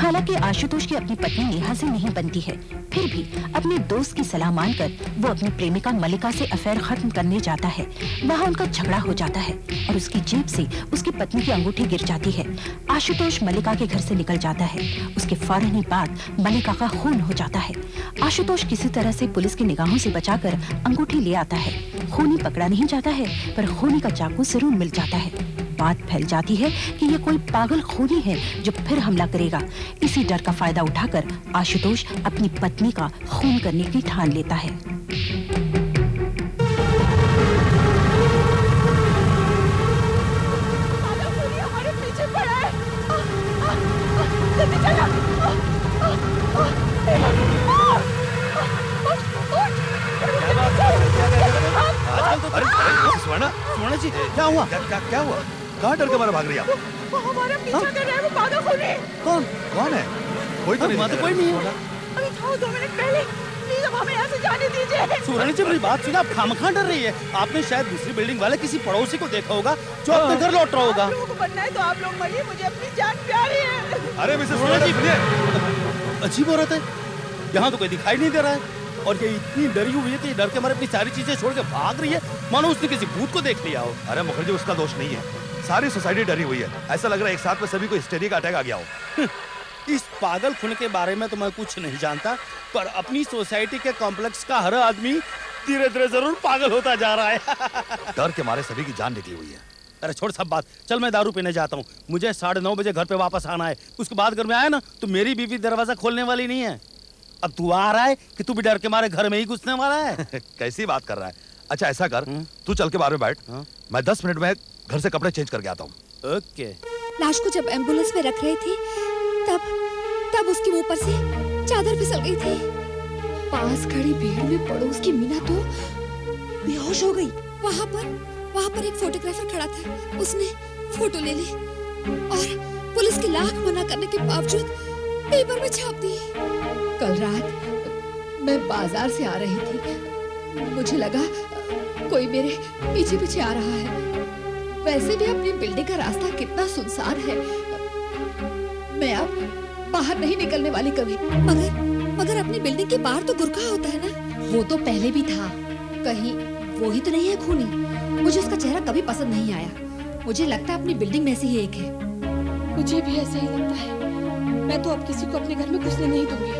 हालांकि आशुतोष की अपनी पत्नी नेहा से नहीं बनती है, फिर भी अपने दोस्त की सलाह मानकर वो अपनी प्रेमिका मलिका से अफेयर खत्म करने जाता है। वहाँ उनका झगड़ा हो जाता है और उसकी जेब से उसकी पत्नी की अंगूठी गिर जाती है। आशुतोष मलिका के घर से निकल जाता है। उसके फौरन ही बाद मलिका का खून हो जाता है। आशुतोष किसी तरह से पुलिस की निगाहों से बचाकर अंगूठी ले आता है। खूनी पकड़ा नहीं जाता है, पर खूनी का चाकू जरूर मिल जाता है। बात फैल जाती है कि ये कोई पागल खूनी है जो फिर हमला करेगा। इसी डर का फायदा उठाकर आशुतोष अपनी पत्नी का खून करने की ठान लेता है। हमारे पीछे पड़ा है। जल्दी चलो। अरे स्वर्ण जी, क्या हुआ? क्या हुआ? कहाँ डर के मारे भाग रही है आप? वो हमारा पीछा कर रहा है, वो पागल खूनी। कौन है? कोई तो नहीं, कोई नहीं है। अभी था 2 मिनट पहले। प्लीज अब हमें यहाँ से जाने दीजिए। सुवर्ण जी, मेरी बात सुना, आप खामखा डर रही है। आपने शायद दूसरी बिल्डिंग वाले किसी पड़ोसी को देखा होगा जो अपने घर लौट रहा होगा। आप लोगों को बनना है तो आप लोग मरिए, मुझे अपनी जान प्यारी है। अरे मिसेस स्वर्ण जी, सुनिए। अजीब औरत है, यहाँ तो कोई दिखाई नहीं दे रहा है और ये इतनी डरी हुई है कि डर के मारे अपनी सारी चीजें छोड़ के भाग रही है, मानो उसने किसी भूत को देख लिया हो। अरे मुखर्जी, उसका दोष नहीं है, सारी सोसाइटी डरी हुई है। ऐसा लग रहा है एक साथ में सभी को हिस्टेरिक अटैक आ गया हो। इस पागल खून के बारे में तो मैं कुछ नहीं जानता, पर अपनी सोसाइटी के कॉम्प्लेक्स का हर आदमी धीरे धीरे जरूर पागल होता जा रहा है। डर के मारे सभी की जान निकली हुई है। अरे छोड़ सब बात, चल मैं दारू पीने जाता हूँ। मुझे 9:30 बजे घर पे वापस आना है। उसके बाद घर में आया ना तो मेरी बीवी दरवाजा खोलने वाली नहीं है। अब तू आ रहा है कि तू भी डर के मारे घर में ही घुसने वाला है? कैसी बात कर रहा है? अच्छा ऐसा कर, तू चल के बाहर में बैठ, मैं 10 मिनट में घर से कपड़े चेंज करके आता हूँ। ओके। लाश को जब एम्बुलेंस में रख रहे थे तब उसके मुंह पर से चादर फिसल गई थी। पास खड़ी भीड़ में पड़ोस की मीना तो बेहोश हो गई। वहाँ पर एक फोटोग्राफर खड़ा था, उसने फोटो ले ली और पुलिस की लाख मना करने के बावजूद पेपर में छाप दी। कल रात मैं बाजार से आ रही थी, मुझे लगा कोई मेरे पीछे पीछे आ रहा है। वैसे भी अपनी बिल्डिंग का रास्ता कितना सुनसान है, मैं अब बाहर नहीं निकलने वाली कभी। मगर अपनी बिल्डिंग के बाहर तो गुरखा होता है ना। वो तो पहले भी था, कहीं वो ही तो नहीं है खूनी? मुझे उसका चेहरा कभी पसंद नहीं आया। मुझे लगता है अपनी बिल्डिंग में से ही एक है। मुझे भी ऐसा ही लगता है। मैं तो अब किसी को अपने घर में घुसने नहीं दूंगी।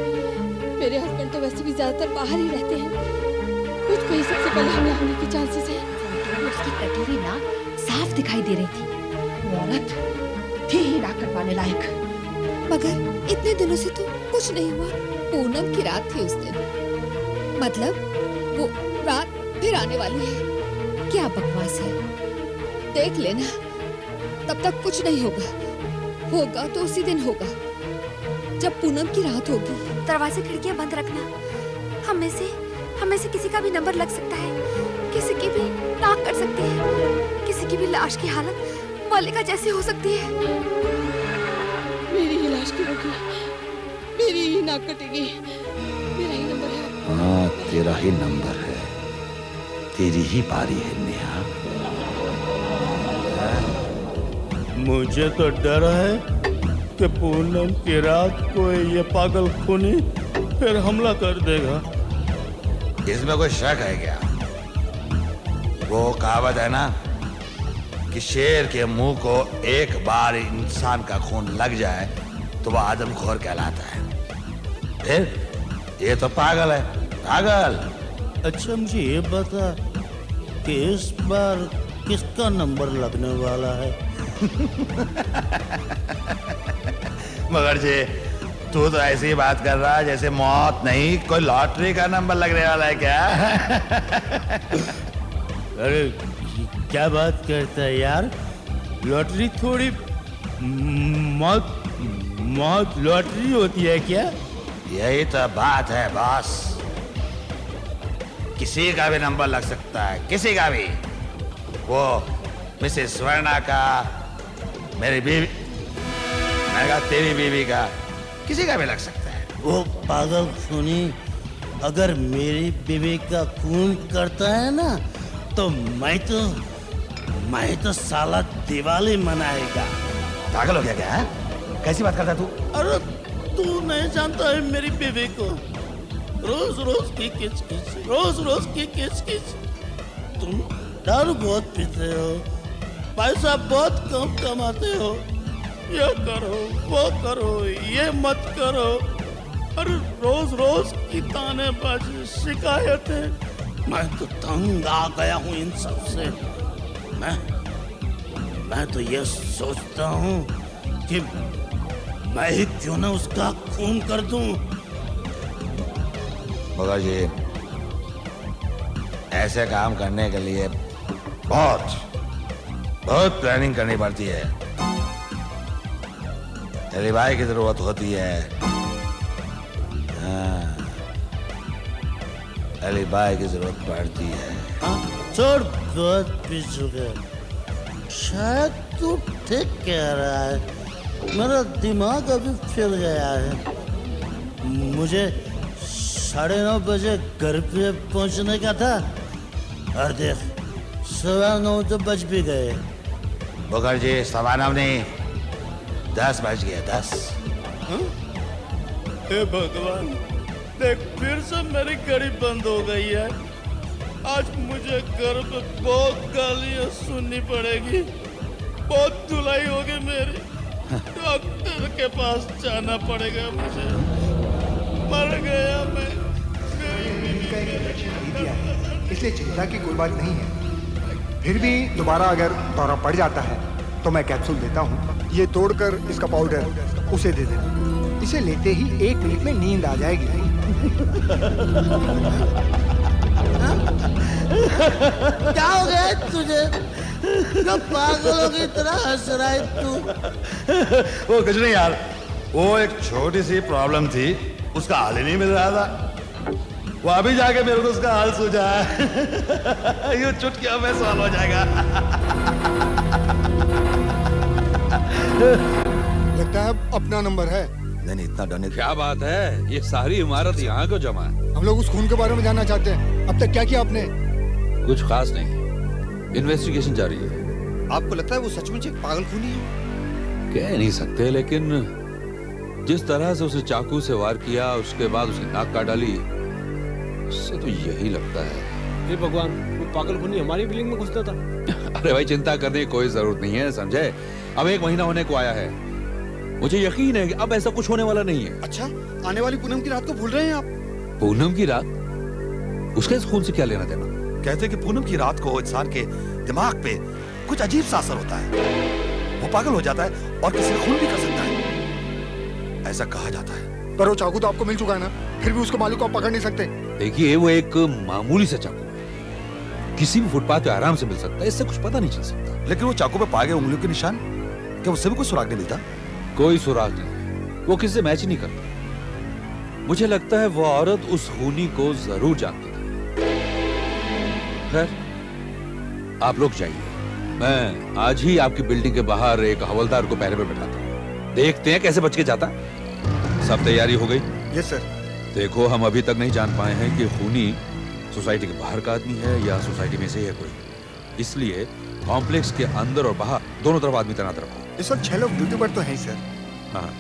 मेरे हस्बैंड तो वैसे भी ज्यादातर बाहर ही रहते हैं। मुझको ही सबसे पहले हमला होने की चांसेस है। उसकी कटी हुई नाक साफ दिखाई दे रही थी। वो औरत थी ही नाक कटवाने लायक। मगर इतने दिनों से तो कुछ नहीं हुआ। पूनम की रात थी उस दिन, मतलब वो रात फिर आने वाली है। क्या बकवास है, देख लेना। तब तक कुछ नहीं होगा तो उसी दिन होगा जब पूनम की रात होगी। दरवाजे खिड़कियां बंद रखना। हमें से किसी का भी नंबर लग सकता है, किसी की भी नाक कट सकती है, किसी की भी लाश की हालत मलिका जैसी हो सकती है। मेरी ही लाश गिरेगी, मेरी ही नाक कटेगी। मेरा ही नंबर है। हाँ, तेरा ही नंबर है, तेरी ही बारी है नेहा। मुझे तो डर है कि पूनम की रात को ये पागल खूनी फिर हमला कर देगा। इसमें कोई शक है क्या? वो कहावत है ना कि शेर के मुंह को एक बार इंसान का खून लग जाए तो वह आदमखोर कहलाता है। फिर ये तो पागल है, पागल। अच्छा मुझे ये बता कि इस बार किसका नंबर लगने वाला है? मगर जी, तू तो ऐसी बात कर रहा है जैसे मौत नहीं कोई लॉटरी का नंबर लगने वाला है क्या? अरे क्या बात करता है यार, लॉटरी थोड़ी मौत लॉटरी होती है क्या? यही तो बात है बॉस, किसी का भी नंबर लग सकता है, किसी का भी। वो मिसेस स्वर्णा का, मेरी बीवी, मैंने कहा तेरी बीवी का, किसी का भी लग सकता है। वो पागल खूनी अगर मेरी बीवी का खून करता है ना तो मैं तो साला दिवाली मनाएगा। पागल हो गया क्या है? कैसी बात करता है तू? अरे तू नहीं जानता है मेरी बीवी को, रोज रोज की किचकिच, रोज रोज की किचकिच। तुम दारू बहुत पीते हो, पैसा बहुत कम कमाते हो, ये करो वो करो ये मत करो, और रोज रोज की तानेबाजी शिकायतें। मैं तो तंग आ गया हूँ इन सब से। मैं तो ये सोचता हूँ कि मैं ही क्यों ना उसका खून कर दूं। मगर जी ऐसे काम करने के लिए बहुत बहुत प्लानिंग करनी पड़ती है, एलिबाई की जरूरत होती है। हाँ, एलिबाई की जरूरत पड़ती है। छोड़ बहुत पी चुके, शायद तू ठीक कह रहा है, मेरा दिमाग अभी फिर गया है। मुझे 9:30 बजे घर पे पहुंचने का था, और देख 9:15 तो बज भी गए। मुखर्जी 9:15 नहीं 10 बज गया 10। हे भगवान, देख फिर से मेरी घड़ी बंद हो गई है। आज मुझे घर पे बहुत गालियां सुननी पड़ेगी, बहुत धुलाई होगी मेरी। डॉक्टर के पास जाना पड़ेगा मुझे, मर गया मैं। का एक इंजेक्शन दे दिया है, इसलिए चिंता की कोई बात नहीं है। फिर भी दोबारा अगर दौरा पड़ जाता है तो मैं कैप्सूल देता हूँ, ये तोड़कर इसका पाउडर उसे दे देना। इसे लेते ही 1 मिनट में नींद आ जाएगी। क्या हो गया तुझे? कब पागलों की तरह हंस रहा है तू? वो कुछ नहीं यार, वो एक छोटी सी प्रॉब्लम थी, उसका हाल ही नहीं मिल रहा था। वो अभी जाके मेरे को उसका हाल सूझा है। यूं चुटकियों में सॉल्व हो जाएगा। लगता है अपना नंबर है। नहीं इतना डरने क्या बात है, ये सारी इमारत यहाँ क्यों जमा है? हम लोग उस खून के बारे में जानना चाहते हैं। अब तक क्या किया आपने? कुछ खास नहीं, इन्वेस्टिगेशन जारी है। आपको लगता है वो सचमुच एक पागल खूनी है? कह नहीं सकते, लेकिन जिस तरह से उसे चाकू से वार किया, उसके बाद उसकी नाक काट डाली, उससे तो यही लगता है। हे भगवान, वो पागल खूनी हमारी बिल्डिंग में घुसता था। अरे भाई चिंता करने की कोई जरूरत नहीं है, समझे? अब 1 महीना होने को आया है, मुझे यकीन है कि अब ऐसा कुछ होने वाला नहीं है। अच्छा, आने वाली पूनम की रात को भूल रहे हैं आप? पूनम की रात? उसके इस खून से क्या लेना देना? कहते हैं कि पूनम की रात को इंसान के दिमाग पे कुछ अजीब सा असर होता है, वो पागल हो जाता है और किसी का खून भी कर सकता है, ऐसा कहा जाता है। पर वो चाकू तो आपको मिल चुका है ना, फिर भी उसके मालिक को आप पकड़ नहीं सकते। देखिए, वो एक मामूली सा चाकू है, किसी भी फुटपाथ पे आराम से मिल सकता है, इससे कुछ पता नहीं चल सकता। लेकिन वो चाकू पे पाए गए उंगलियों के निशान, क्या उससे भी कोई सुराग नहीं मिलता? कोई सुराग नहीं, वो किससे मैच ही नहीं करता। मुझे लगता है वो औरत उस खूनी को जरूर जानती थी। खैर, आप लोग जाइए, मैं आज ही आपकी बिल्डिंग के बाहर एक हवलदार को पहरे पे बैठाता हूँ, देखते हैं कैसे बच के जाता। सब तैयारी हो गई? Yes sir. देखो, हम अभी तक नहीं जान पाए हैं कि खूनी सोसाइटी के बाहर का आदमी है या सोसाइटी में से है कोई, इसलिए कॉम्प्लेक्स के अंदर और बाहर दोनों तरफ आदमी तैनात रखो। इस वक्त 6 लोग ड्यूटी पर तो हैं सर। हाँ,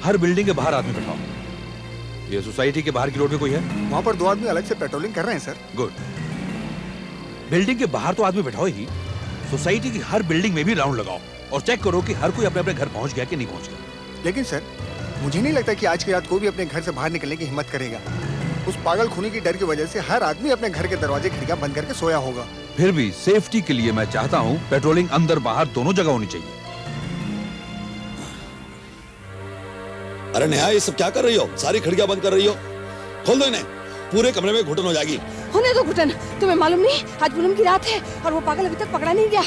हर बिल्डिंग के बाहर आदमी बैठाओ। ये सोसाइटी के बाहर की रोड पे कोई है? वहाँ पर 2 आदमी अलग से पेट्रोलिंग कर रहे हैं सर। गुड। बिल्डिंग के बाहर तो आदमी बैठाओ ही, सोसाइटी की हर बिल्डिंग में भी राउंड लगाओ और चेक करो कि हर कोई अपने अपने घर पहुंच गया कि नहीं पहुंच गया। लेकिन सर, मुझे नहीं लगता कि आज की रात कोई भी अपने घर से बाहर निकलने की हिम्मत करेगा। उस पागल खूनी की डर की वजह से हर आदमी अपने घर के दरवाजे खिड़कियां बंद करके सोया होगा। फिर भी सेफ्टी के लिए मैं चाहता हूँ पेट्रोलिंग अंदर बाहर दोनों जगह होनी चाहिए। अरे नेहा, ये सब क्या कर रही हो? सारी खिड़कियां बंद कर रही हो, खोल दो इन्हें, पूरे कमरे में घुटन हो जाएगी। होने दो घुटन, तुम्हें मालूम नहीं आज पूनम की रात है और वो पागल अभी तक पकड़ा नहीं गया।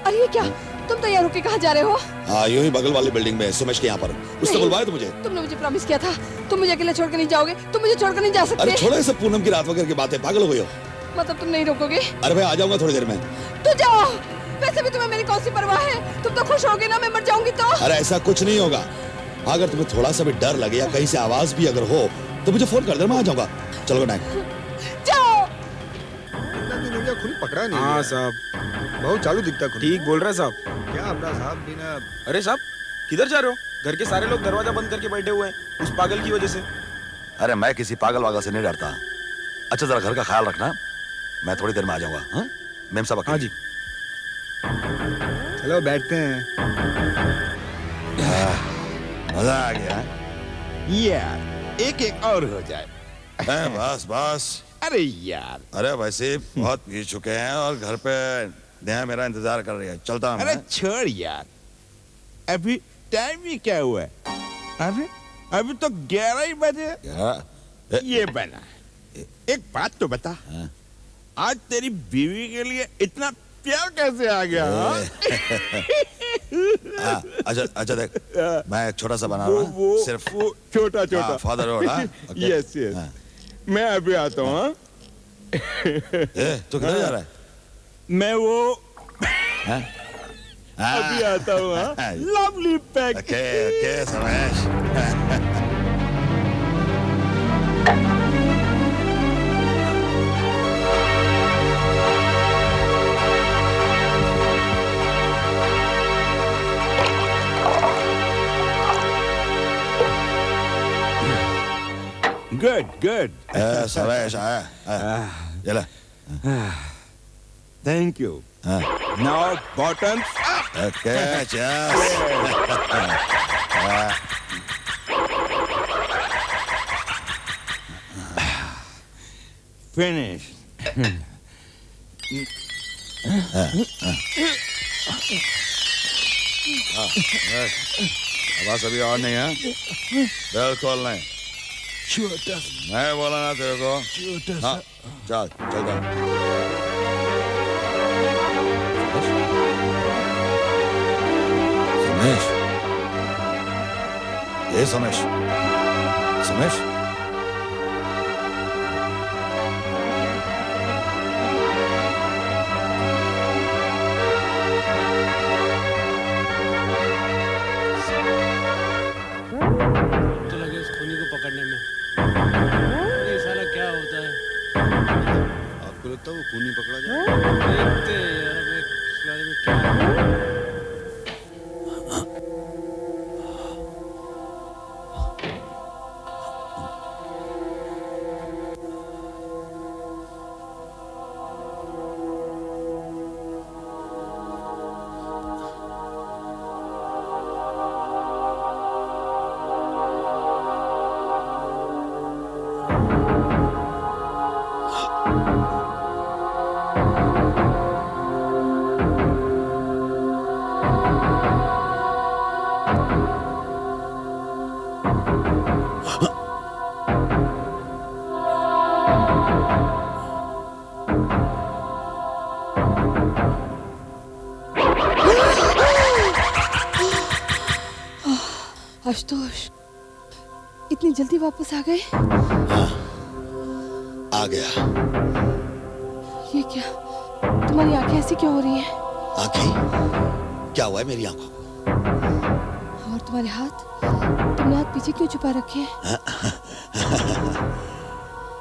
अरे ये क्या, तुम तैयार होके कहाँ जा रहे हो? हाँ, यूं ही बगल वाली बिल्डिंग में सुमेश के यहाँ पर। उसने बुलवाया तो मुझे। तुमने मुझे प्रॉमिस किया था, तुम मुझे अकेले छोड़कर नहीं जाओगे, तुम मुझे छोड़कर नहीं जा सकते। अरे छोड़ो ये सब पूनम की रात वगैरह की बातें, पागल हो गई हो? मतलब तुम नहीं रोकोगे? अरे भाई आ जाऊंगा थोड़ी देर में। तू जाओ, वैसे भी तुम्हें मेरी कौन सी परवाह है? तुम तो खुश होगे ना मैं मर जाऊंगी तो? अरे ऐसा कुछ नहीं होगा, अगर तुम्हें थोड़ा सा भी डर लगे या कहीं से आवाज भी अगर हो तो मुझे फोन कर दे, मैं आ जाऊंगा। चलो गुड नाइट। जाओ। खूनी पकड़ा नहीं। हाँ साहब, बहुत चालू दिखता खूनी। ठीक बोल रहे हैं साहब। क्या अपना साहब बिना अरे साहब, किधर जा रहे हो? घर के सारे लोग दरवाजा बंद करके बैठे हुए हैं उस पागल की वजह से। अरे मैं किसी पागल वागल से नहीं डरता। अच्छा जरा घर का ख्याल रखना, मैं थोड़ी देर में आ जाऊंगा। हाँ मेम साहब। हाँ जी। चलो बैठते हैं। मजा आ गया। यार एक एक और हो जाए। बस बस। अरे यार, अरे वैसे बहुत पी चुके हैं और घर पे नेहा मेरा इंतजार कर रही है, चलता हूं। अरे छोड़ यार, अभी टाइम ही क्या हुआ है? अरे अभी तो 11 ही बजे। ये बना, एक बात तो बता, आज तेरी बीवी के लिए इतना प्यार कैसे आ गया? अच्छा देख, मैं एक छोटा सा बना रहा हूँ, सिर्फ छोटा छोटा फादर रोड। यस यस, मैं अभी आता हूँ। तू किधर जा रहा है? मैं वो अभी आता हूँ। Lovely pack. Okay Samesh. Good, good. Samesh आया। चला। Thank you. Now bottoms up. Okay, cheers. Finish. बस अभी और नहीं है, बिल्कुल नहीं। छोटा मैं बोला ना तेरे को। हाँ चल चल चल। समेश, ये समेश, समेश। तो लगे उस खूनी को पकड़ने में। अरे साला क्या होता है? आपको लगता है वो खूनी पकड़ा जाए? देखते हैं यार, अब इस बारे में क्या है? आशुतोष, इतनी जल्दी वापस आ गए? आ गया। ये क्या, तुम्हारी आंखें ऐसी क्यों हो रही हैं? आंखें? क्या हुआ है मेरी आंखों को? और तुम्हारे हाथ, तुमने हाथ पीछे क्यों छुपा रखे हैं?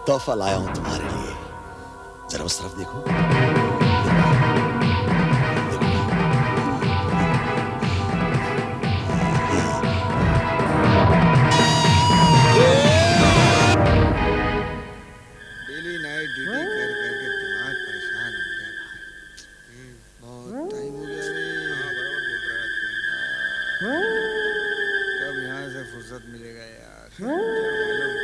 तोहफा लाया हूं तुम्हारे लिए, जरा उस तरफ देखो। डेली नाइट ड्यूटी कर करके दिमाग परेशान हो गया भाई। बहुत टाइम हो गया रे। हाँ बराबर बोल रहा है तू। कब यहाँ से फुर्सत मिलेगा यार? क्या मालूम।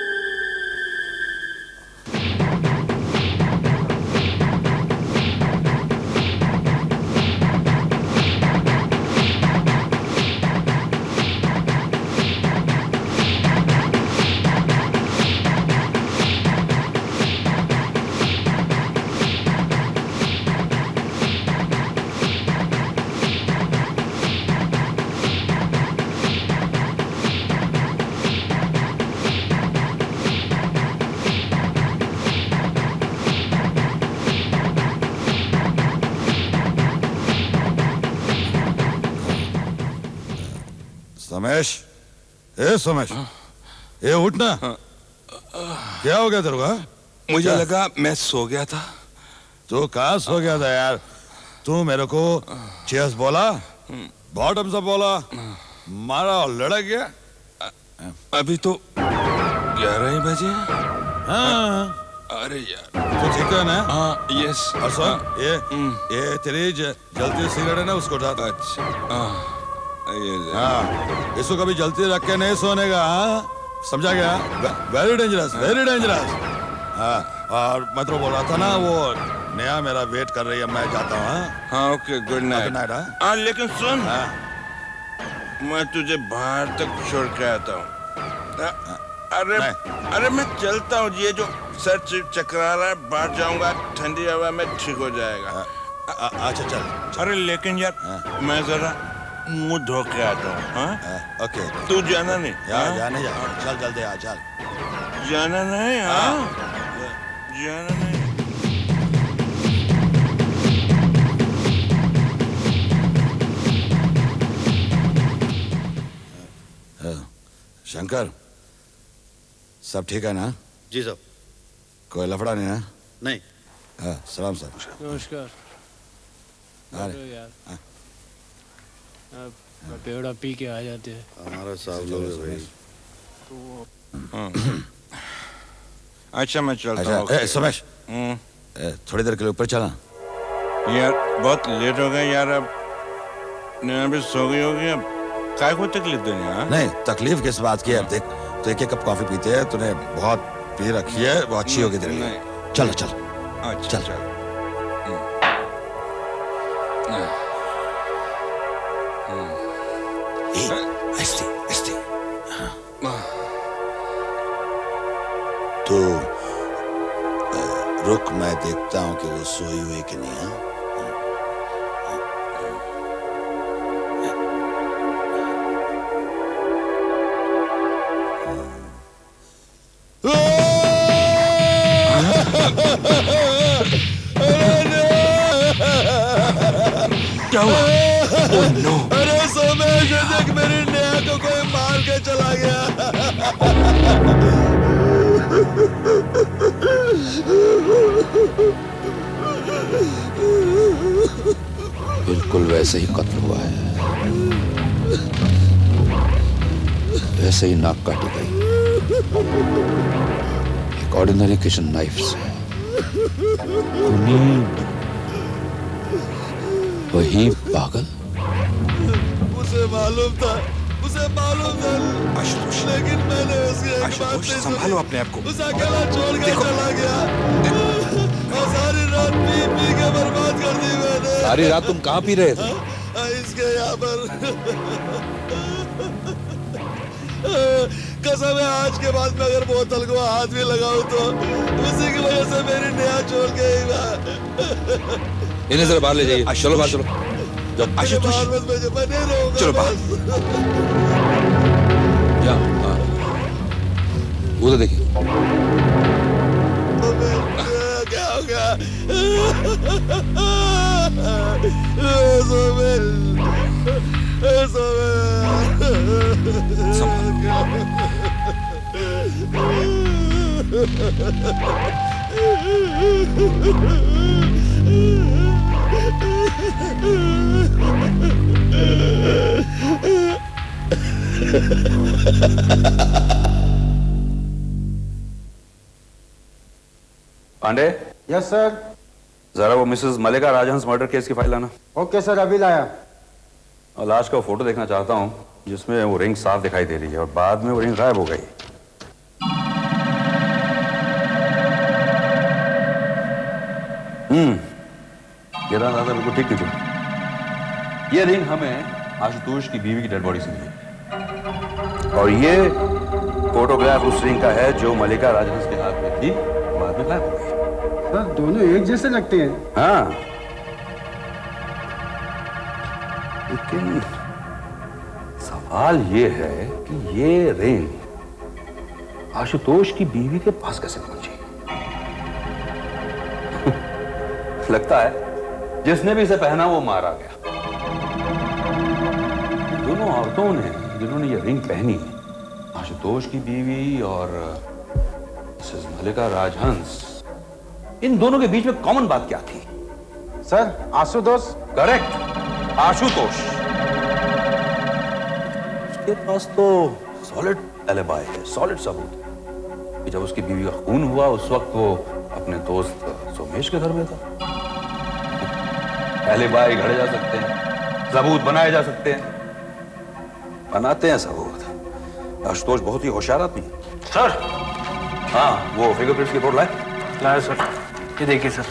समेश, ए समेश, ये उठना। क्या हो गया तेरे को? मुझे लगा मैं सो गया था। तू कहाँ सो गया था यार? तू मेरे को चीयर्स बोला, बॉटम्स अप बोला, मारा और लड़क गया। अभी तो 11 ही बजे। हाँ अरे यार तो ठीक है ना? हाँ यस। और सुन ये तेरी जलती सिगरेट है ना, उसको उठा दो। अच्छा ये ले। हाँ इसको कभी जलती रख के नहीं सोने का। हाँ समझा गया? Very dangerous, very dangerous. हाँ और मैं तो बोल रहा था ना, वो नया मेरा वेट कर रही है, मैं जाता हूँ। हाँ ओके गुड नाइट। हाँ लेकिन सुन, मैं तुझे बाहर तक छोड़ के आता हूँ। अरे मैं चलता हूँ, ये जो सर चकरा रहा है बाहर जाऊंगा, ठंडी हवा में ठीक हो जाएगा। अच्छा चल। अरे लेकिन यार मैं जरा मुंह धो के आता हूँ। हाँ ओके तू जाना नहीं? जाने जा, चल जल्दी आ, चल। जाना नहीं? हाँ जाना नहीं। शंकर सब ठीक है ना? जी साहब। कोई लफड़ा नहीं ना? नहीं। हाँ सलाम सर। नमस्कार। अरे यार पेड़ा पी के आ जाते हैं। हमारा साहब लोग भाई। अच्छा मैं चलता हूँ। अच्छा सुमेश थोड़ी देर के लिए ऊपर चला। यार बहुत लेट हो गया यार, अब नैना भी सो गई होगी, अब काय को तकलीफ देनी है? नहीं तकलीफ किस बात की है? देख तो एक कप कॉफी पीते हैं, तूने बहुत पी रखी है, वो अच्छी होगी तेरे लिए। चल चल अच्छा चल। ऐसे तो रुक, मैं देखता हूँ कि वो सोई हुई कि नहीं है। क्या हुआ? Oh no! अरे सोमेश देख, मेरी नेहा को कोई मार के चला गया। बिल्कुल वैसे ही कत्ल हुआ है, वैसे ही नाक काटी गई, एक ऑर्डिनरी किचन नाइफ से। वही पागल। उसे मालूम था, लेकिन मैंने उसकी एक बात नहीं सुनी। संभालो अपने आप को। उसे अकेला छोड़ के चला गया और सारी रात पी के बर्बाद कर दी मैंने। सारी रात तुम कहाँ पी रहे थे? इसके यहाँ पर। कसम है, आज के बाद में अगर बोतल को हाथ भी लगाऊं तो उसी की वजह से मेरी नेहा छोड़ गई। इन्हें जरा बाहर ले जाइए। चलो बाहर चलो। आशुतोष चलो बाहर। हाँ उधर देखिए। क्या हो गया? पांडे। Yes sir. जरा वो Mrs Mallika Rajhans murder case की फाइल लाना। ओके सर, अभी लाया। और लाश का फोटो देखना चाहता हूँ जिसमें वो रिंग साफ दिखाई दे रही है और बाद में वो रिंग गायब हो गई। ये दादा बिल्कुल ठीक थी। ये रिंग हमें आशुतोष की बीवी की डेड बॉडी से मिली और ये फोटोग्राफ उस रिंग का है जो मलिका राजहंस के हाथ में थी, बाद में गायब हो गई। सर दोनों एक जैसे लगते हैं। हाँ लेकिन सवाल ये है कि ये रिंग आशुतोष की बीवी के पास कैसे पहुंची? लगता है जिसने भी इसे पहना वो मारा गया। दोनों औरतों ने जिन्होंने ये रिंग पहनी, आशुतोष की बीवी और मिसेस मलिका राजहंस, इन दोनों के बीच में कॉमन बात क्या थी? सर आशुतोष। करेक्ट, आशुतोष। उसके पास तो सॉलिड एलिबाई है, सॉलिड सबूत कि जब उसकी बीवी का खून हुआ उस वक्त वो अपने दोस्त सोमेश के घर में था। एलिबाई घड़े जा सकते हैं, सबूत बनाए जा सकते हैं, बनाते हैं सबूत। आशुतोष बहुत ही होशियार आदमी है। सर, हाँ, वो फिंगरप्रिंट्स की रिपोर्ट लाए सर। ये देखिए सर,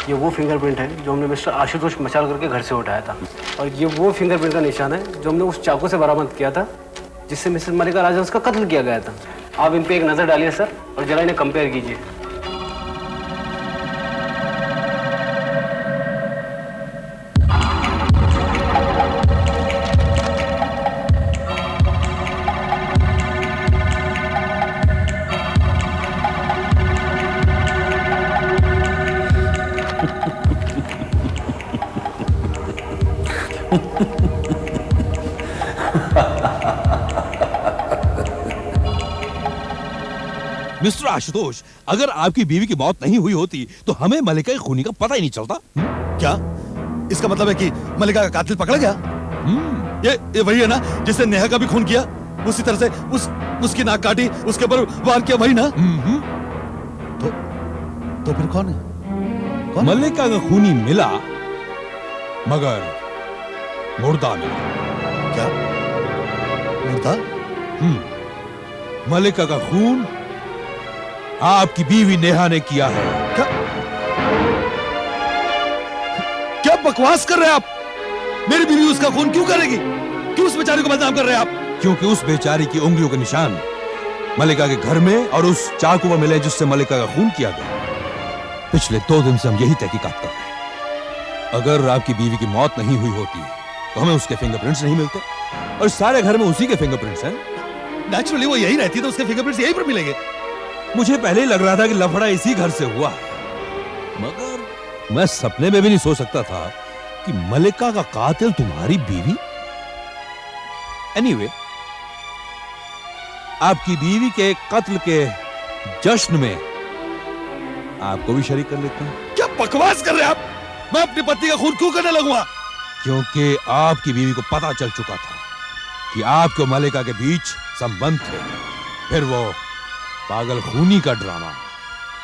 ये वो फिंगरप्रिंट है जो हमने मिस्टर आशुतोष मचाल करके घर से उठाया था, और ये वो फिंगरप्रिंट का निशान है जो हमने उस चाकू से बरामद किया था जिससे मिसेस मलिका राजहंस का कत्ल किया गया था। आप इन पे एक नजर डालिए सर, और जरा इन्हें कंपेयर कीजिए। मिस्टर आशुतोष, अगर आपकी बीवी की मौत नहीं हुई होती तो हमें मलिका की खूनी का पता ही नहीं चलता। क्या इसका मतलब है कि मलिका का कातिल पकड़ा गया? ये वही है ना जिसने नेहा का भी खून किया, उसी तरह से उसकी नाक काटी, उसके ऊपर वार किया, वही ना? तो फिर कौन है? मलिका का खूनी मिला मगर मुर्दा मिला। क्या मुर्दा? मलिका का खून आपकी बीवी नेहा ने किया है। क्या बकवास कर रहे हैं आप? मेरी बीवी उसका खून क्यों करेगी? क्यों उस बेचारी को बदनाम कर रहे हैं आप? क्योंकि उस बेचारी की उंगलियों के निशान मलिका के घर में और उस चाकू में मिले जिससे मलिका का खून किया गया। पिछले 2 दिन से हम यही तहकीकात कर रहे हैं। अगर आपकी बीवी की मौत नहीं हुई होती तो हमें उसके फिंगरप्रिंट्स नहीं मिलते, और सारे घर में उसी के फिंगरप्रिंट्स हैं। नेचुरली वो यही रहती तो उसके फिंगरप्रिंट्स यहीं पर मिलेंगे। मुझे पहले ही लग रहा था कि लफड़ा इसी घर से हुआ है, मगर मैं सपने में भी नहीं सोच सकता था कि मलिका का कातिल तुम्हारी बीवी। एनीवे, आपकी बीवी के कत्ल के जश्न में आपको भी शरीक कर लेते हैं। क्या बकवास कर रहे हैं आप? मैं अपनी पत्नी का खून क्यों करने लगूंगा? क्योंकि आपकी बीवी को पता चल चुका था कि आपके और मलिका के बीच संबंध थे। फिर वो पागल खूनी का ड्रामा,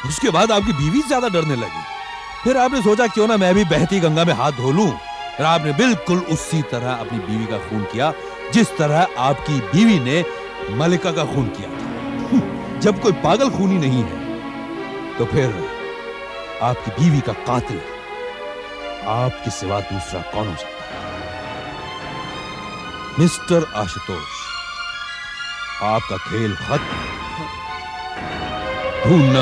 उसके बाद आपकी बीवी ज्यादा डरने लगी। फिर आपने सोचा क्यों ना मैं भी बहती गंगा में हाथ धो लूं। फिर आपने बिल्कुल उसी तरह अपनी बीवी का खून किया जिस तरह आपकी बीवी ने मलिका का खून किया था। जब कोई पागल खूनी नहीं है तो फिर आपकी बीवी का कातिल आपके सिवा दूसरा कौन हो सकता है? मिस्टर आशुतोष, आपका खेल खत्म। ढूंढना